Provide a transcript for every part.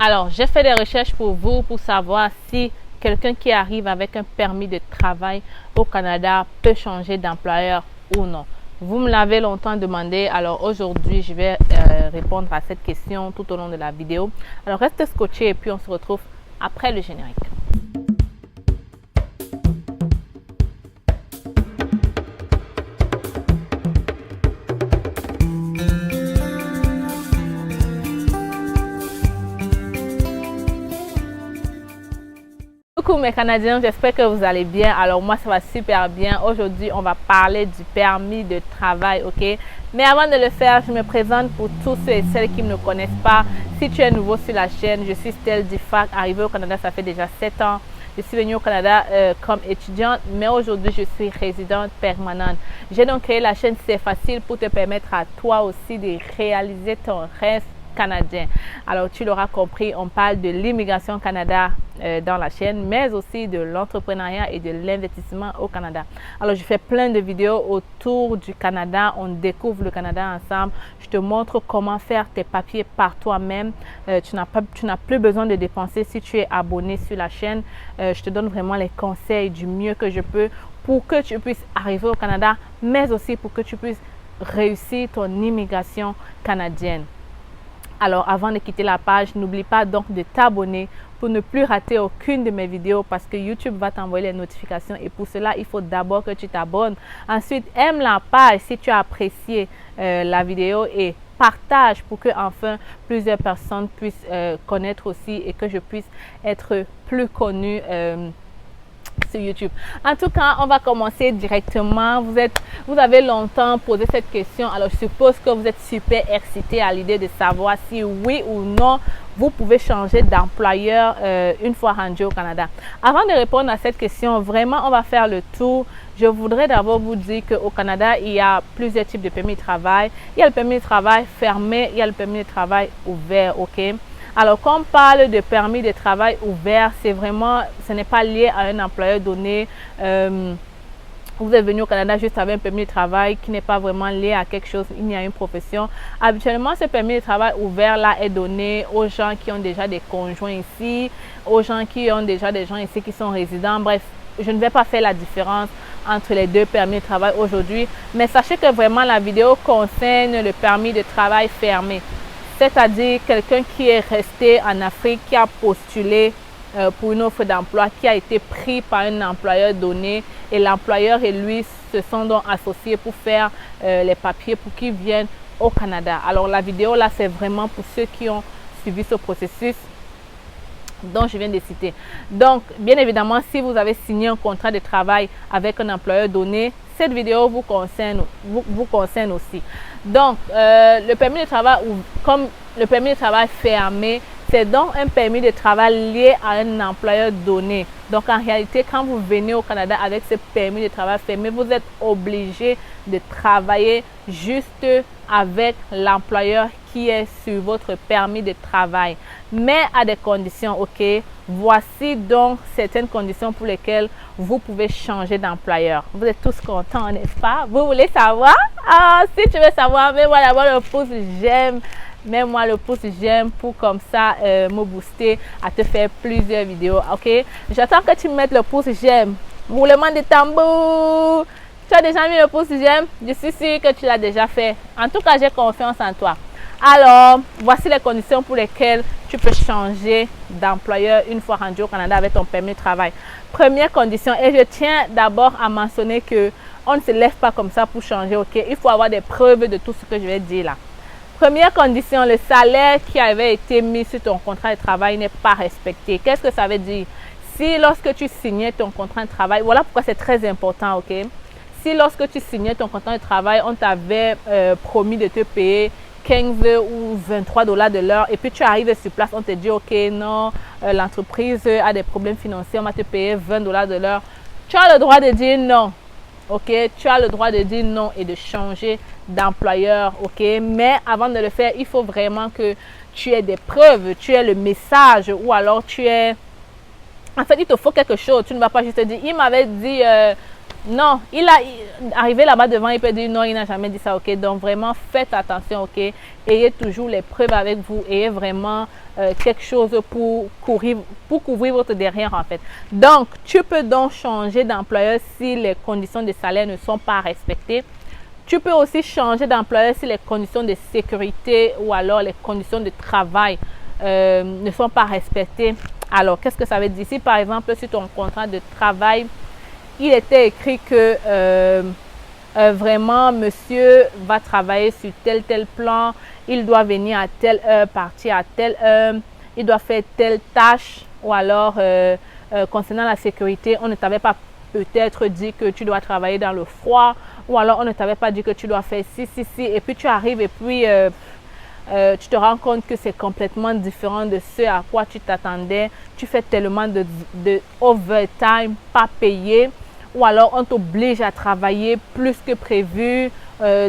Alors, j'ai fait des recherches pour vous pour savoir si quelqu'un qui arrive avec un permis de travail au Canada peut changer d'employeur ou non. Vous me l'avez longtemps demandé, alors aujourd'hui, je vais répondre à cette question tout au long de la vidéo. Alors, restez scotchés et puis on se retrouve après le générique. Coucou mes Canadiens, j'espère que vous allez bien. Alors moi ça va super bien. Aujourd'hui on va parler du permis de travail, ok? Mais avant de le faire, je me présente pour tous ceux et celles qui ne me connaissent pas. Si tu es nouveau sur la chaîne, je suis Stell Difac, arrivée au Canada ça fait déjà 7 ans. Je suis venue au Canada comme étudiante, mais aujourd'hui je suis résidente permanente. J'ai donc créé la chaîne C'est Facile pour te permettre à toi aussi de réaliser ton rêve canadien. Alors tu l'auras compris, on parle de l'immigration au Canada dans la chaîne, mais aussi de l'entrepreneuriat et de l'investissement au Canada. Alors je fais plein de vidéos autour du Canada, on découvre le Canada ensemble. Je te montre comment faire tes papiers par toi-même. Tu n'as plus besoin de dépenser si tu es abonné sur la chaîne. Je te donne vraiment les conseils du mieux que je peux pour que tu puisses arriver au Canada, mais aussi pour que tu puisses réussir ton immigration canadienne. Alors avant de quitter la page, n'oublie pas donc de t'abonner pour ne plus rater aucune de mes vidéos parce que YouTube va t'envoyer les notifications et pour cela, il faut d'abord que tu t'abonnes. Ensuite, aime la page si tu as apprécié la vidéo et partage pour que enfin plusieurs personnes puissent connaître aussi et que je puisse être plus connue sur YouTube. En tout cas, on va commencer directement. Vous avez longtemps posé cette question, alors je suppose que vous êtes super excité à l'idée de savoir si oui ou non vous pouvez changer d'employeur une fois rendu au Canada. Avant de répondre à cette question, vraiment on va faire le tour. Je voudrais d'abord vous dire qu'au Canada, il y a plusieurs types de permis de travail. Il y a le permis de travail fermé, il y a le permis de travail ouvert, ok? Alors, quand on parle de permis de travail ouvert, c'est vraiment, ce n'est pas lié à un employeur donné. Vous êtes venu au Canada juste avec un permis de travail qui n'est pas vraiment lié à quelque chose, il y a une profession. Habituellement, ce permis de travail ouvert-là est donné aux gens qui ont déjà des conjoints ici, aux gens qui ont déjà des gens ici qui sont résidents. Bref, je ne vais pas faire la différence entre les deux permis de travail aujourd'hui, mais sachez que vraiment la vidéo concerne le permis de travail fermé. C'est-à-dire quelqu'un qui est resté en Afrique, qui a postulé pour une offre d'emploi, qui a été pris par un employeur donné et l'employeur et lui se sont donc associés pour faire les papiers pour qu'ils viennent au Canada. Alors la vidéo là, c'est vraiment pour ceux qui ont suivi ce processus dont je viens de citer. Donc, bien évidemment, si vous avez signé un contrat de travail avec un employeur donné, cette vidéo vous concerne aussi. Donc, le permis de travail, comme le permis de travail fermé, c'est donc un permis de travail lié à un employeur donné. Donc, en réalité, quand vous venez au Canada avec ce permis de travail fermé, vous êtes obligé de travailler juste avec l'employeur qui est sur votre permis de travail, mais à des conditions, ok? Voici donc certaines conditions pour lesquelles vous pouvez changer d'employeur. Vous êtes tous contents, n'est-ce pas? Vous voulez savoir? Ah, si tu veux savoir, mets-moi d'abord le pouce j'aime. Mets-moi le pouce j'aime pour comme ça me booster à te faire plusieurs vidéos, ok? J'attends que tu me mettes le pouce j'aime. Roulement de tambour. Tu as déjà mis le pouce j'aime? Je suis sûre que tu l'as déjà fait. En tout cas, j'ai confiance en toi. Alors, voici les conditions pour lesquelles tu peux changer d'employeur une fois rendu au Canada avec ton permis de travail. Première condition, et je tiens d'abord à mentionner que on ne se lève pas comme ça pour changer, ok? Il faut avoir des preuves de tout ce que je vais dire là. Première condition, le salaire qui avait été mis sur ton contrat de travail n'est pas respecté. Qu'est-ce que ça veut dire? Si lorsque tu signais ton contrat de travail, voilà pourquoi c'est très important, ok? Si lorsque tu signais ton contrat de travail, on t'avait promis de te payer 15 ou 23 $ de l'heure et puis tu arrives sur place, on te dit ok non, l'entreprise a des problèmes financiers, on va te payer 20 $ de l'heure. Tu as le droit de dire non, ok? Tu as le droit de dire non et de changer d'employeur, ok? Mais avant de le faire, il faut vraiment que tu aies des preuves, tu aies le message ou alors tu aies... En fait, il te faut quelque chose. Tu ne vas pas juste te dire, il m'avait dit Non, arrivé là-bas devant, il peut dire non, il n'a jamais dit ça, ok. Donc vraiment, faites attention, ok. Ayez toujours les preuves avec vous, ayez vraiment quelque chose pour couvrir votre derrière en fait. Donc, tu peux donc changer d'employeur si les conditions de salaire ne sont pas respectées. Tu peux aussi changer d'employeur si les conditions de sécurité ou alors les conditions de travail ne sont pas respectées. Alors, qu'est-ce que ça veut dire? Si par exemple, sur ton contrat de travail, il était écrit que vraiment, monsieur va travailler sur tel plan, il doit venir à telle heure, partir à telle heure, il doit faire telle tâche, ou alors concernant la sécurité, on ne t'avait pas peut-être dit que tu dois travailler dans le froid, ou alors on ne t'avait pas dit que tu dois faire ci, et puis tu arrives et puis tu te rends compte que c'est complètement différent de ce à quoi tu t'attendais, tu fais tellement de overtime pas payé, ou alors on t'oblige à travailler plus que prévu.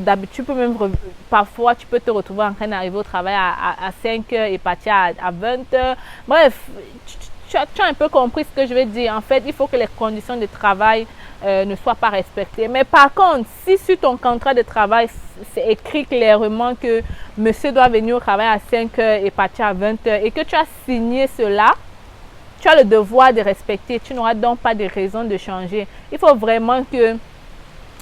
D'habitude, parfois tu peux te retrouver en train d'arriver au travail à 5 heures et partir à 20 heures. Bref, tu as un peu compris ce que je veux dire. En fait, il faut que les conditions de travail ne soient pas respectées. Mais par contre, si sur ton contrat de travail, c'est écrit clairement que monsieur doit venir au travail à 5 heures et partir à 20 heures et que tu as signé cela, tu as le devoir de respecter. Tu n'auras donc pas de raison de changer. Il faut vraiment que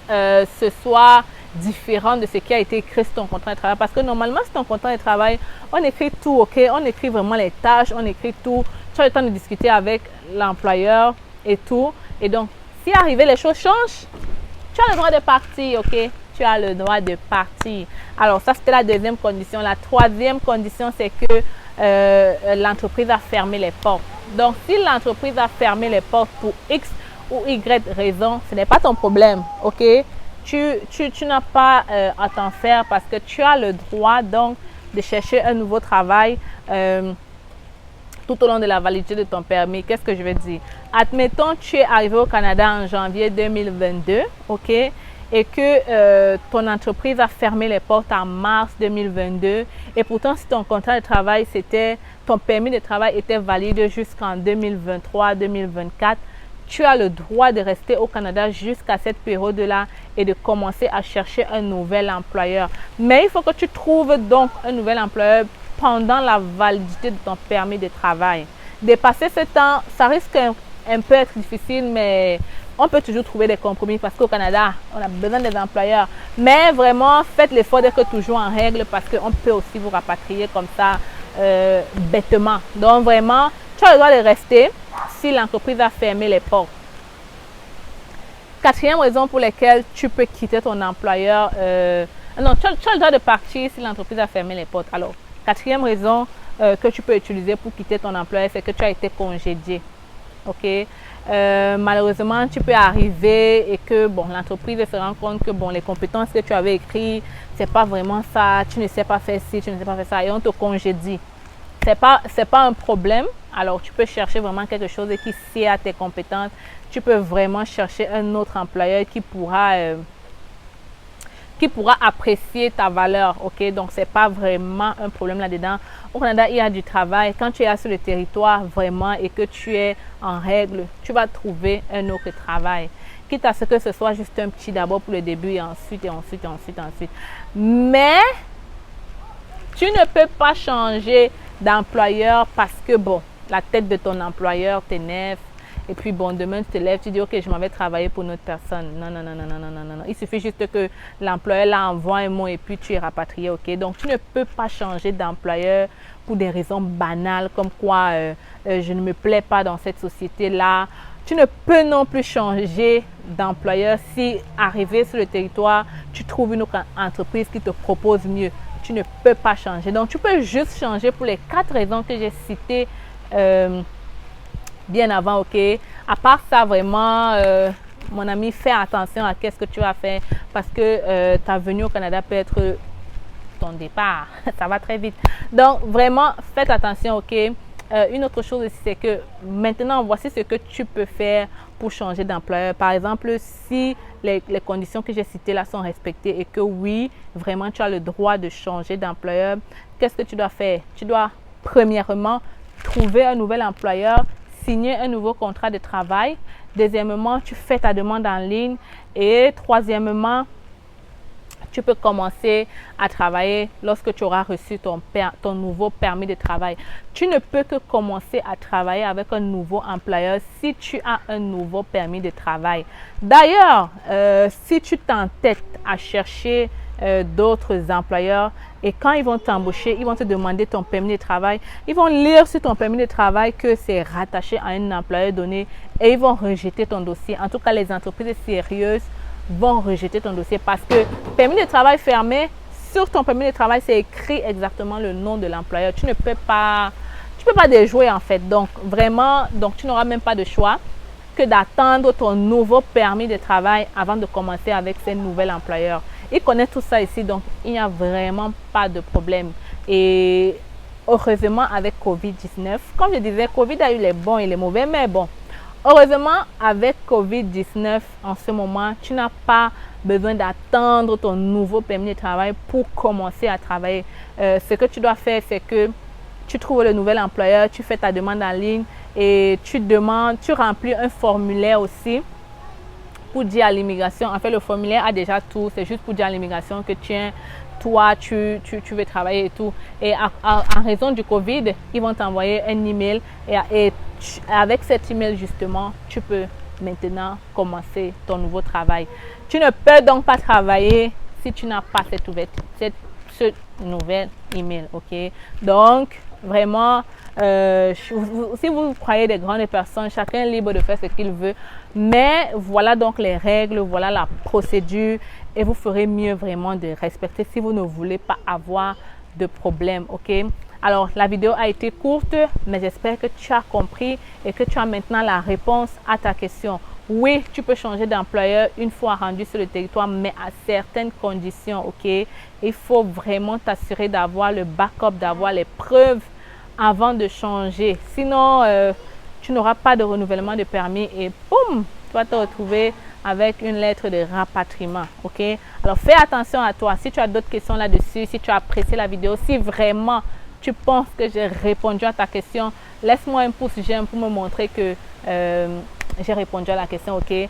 ce soit différent de ce qui a été écrit sur ton contrat de travail. Parce que normalement, sur ton contrat de travail, on écrit tout, ok? On écrit vraiment les tâches, on écrit tout. Tu as le temps de discuter avec l'employeur et tout. Et donc, si arrivé les choses changent, tu as le droit de partir, ok? Tu as le droit de partir. Alors, ça, c'était la deuxième condition. La troisième condition, c'est que l'entreprise a fermé les portes. Donc, si l'entreprise a fermé les portes pour X ou Y raison, ce n'est pas ton problème, ok? Tu n'as pas à t'en faire parce que tu as le droit donc de chercher un nouveau travail tout au long de la validité de ton permis. Qu'est-ce que je veux dire? Admettons, tu es arrivé au Canada en janvier 2022, ok? Et que ton entreprise a fermé les portes en mars 2022 et pourtant si ton contrat de travail ton permis de travail était valide jusqu'en 2023-2024, tu as le droit de rester au Canada jusqu'à cette période-là et de commencer à chercher un nouvel employeur. Mais il faut que tu trouves donc un nouvel employeur pendant la validité de ton permis de travail. Dépasser ce temps, ça risque un peu être difficile, mais on peut toujours trouver des compromis parce qu'au Canada, on a besoin des employeurs. Mais vraiment, faites l'effort d'être toujours en règle parce qu'on peut aussi vous rapatrier comme ça bêtement. Donc vraiment, tu as le droit de rester si l'entreprise a fermé les portes. Quatrième raison pour laquelle tu peux quitter ton employeur. Non, tu as le droit de partir si l'entreprise a fermé les portes. Alors, quatrième raison que tu peux utiliser pour quitter ton employeur, c'est que tu as été congédié. Ok? Malheureusement, tu peux arriver et que bon, l'entreprise se rend compte que bon, les compétences que tu avais écrites, c'est pas vraiment ça, tu ne sais pas faire ci, tu ne sais pas faire ça, et on te congédie. C'est pas un problème. Alors, tu peux chercher vraiment quelque chose qui sied à tes compétences. Tu peux vraiment chercher un autre employeur qui pourra apprécier ta valeur, ok? Donc, c'est pas vraiment un problème là-dedans. Au Canada, il y a du travail. Quand tu es là sur le territoire, vraiment, et que tu es en règle, tu vas trouver un autre travail. Quitte à ce que ce soit juste un petit d'abord pour le début et ensuite. Mais, tu ne peux pas changer d'employeur parce que, bon, la tête de ton employeur t'énerve. Et puis, bon, demain, tu te lèves, tu dis, OK, je m'en vais travailler pour une autre personne. Non. Il suffit juste que l'employeur l'envoie un mot et puis tu es rapatrié, OK? Donc, tu ne peux pas changer d'employeur pour des raisons banales comme quoi je ne me plais pas dans cette société-là. Tu ne peux non plus changer d'employeur si, arrivé sur le territoire, tu trouves une autre entreprise qui te propose mieux. Tu ne peux pas changer. Donc, tu peux juste changer pour les 4 raisons que j'ai citées bien avant, ok? À part ça, vraiment, mon ami, fais attention à qu'est-ce que tu vas faire parce que ta venue au Canada peut être ton départ. Ça va très vite. Donc, vraiment, faites attention, ok? Une autre chose aussi, c'est que maintenant, voici ce que tu peux faire pour changer d'employeur. Par exemple, si les conditions que j'ai citées là sont respectées et que oui, vraiment, tu as le droit de changer d'employeur, qu'est-ce que tu dois faire? Tu dois, premièrement, trouver un nouvel employeur, signer un nouveau contrat de travail. Deuxièmement, tu fais ta demande en ligne. Et troisièmement, tu peux commencer à travailler lorsque tu auras reçu ton nouveau permis de travail. Tu ne peux que commencer à travailler avec un nouveau employeur si tu as un nouveau permis de travail. D'ailleurs, si tu t'entêtes à chercher d'autres employeurs et quand ils vont t'embaucher, ils vont te demander ton permis de travail. Ils vont lire sur ton permis de travail que c'est rattaché à un employeur donné et ils vont rejeter ton dossier. En tout cas, les entreprises sérieuses vont rejeter ton dossier parce que permis de travail fermé, sur ton permis de travail, c'est écrit exactement le nom de l'employeur. Tu ne peux pas déjouer en fait. Donc, vraiment, tu n'auras même pas de choix que d'attendre ton nouveau permis de travail avant de commencer avec ce nouvel employeur. Ils connaissent tout ça ici, donc il n'y a vraiment pas de problème. Et heureusement, avec COVID-19, comme je disais, COVID a eu les bons et les mauvais, mais bon, heureusement, avec COVID-19, en ce moment, tu n'as pas besoin d'attendre ton nouveau permis de travail pour commencer à travailler. Ce que tu dois faire, c'est que tu trouves le nouvel employeur, tu fais ta demande en ligne et tu remplis un formulaire aussi pour dire à l'immigration. En fait, le formulaire a déjà tout. C'est juste pour dire à l'immigration que tiens, toi, tu veux travailler et tout. Et en raison du COVID, ils vont t'envoyer un email et avec cet email, justement, tu peux maintenant commencer ton nouveau travail. Tu ne peux donc pas travailler si tu n'as pas ce nouvel email, ok? Donc, vraiment, si vous croyez des grandes personnes, chacun est libre de faire ce qu'il veut. Mais voilà donc les règles, voilà la procédure et vous ferez mieux vraiment de respecter si vous ne voulez pas avoir de problème, ok? Alors, la vidéo a été courte, mais j'espère que tu as compris et que tu as maintenant la réponse à ta question. Oui, tu peux changer d'employeur une fois rendu sur le territoire, mais à certaines conditions, ok? Il faut vraiment t'assurer d'avoir le backup, d'avoir les preuves avant de changer. Sinon, tu n'auras pas de renouvellement de permis et boum, tu vas te retrouver avec une lettre de rapatriement, ok? Alors, fais attention à toi. Si tu as d'autres questions là-dessus, si tu as apprécié la vidéo, si vraiment tu penses que j'ai répondu à ta question, laisse-moi un pouce j'aime pour me montrer que j'ai répondu à la question, ok?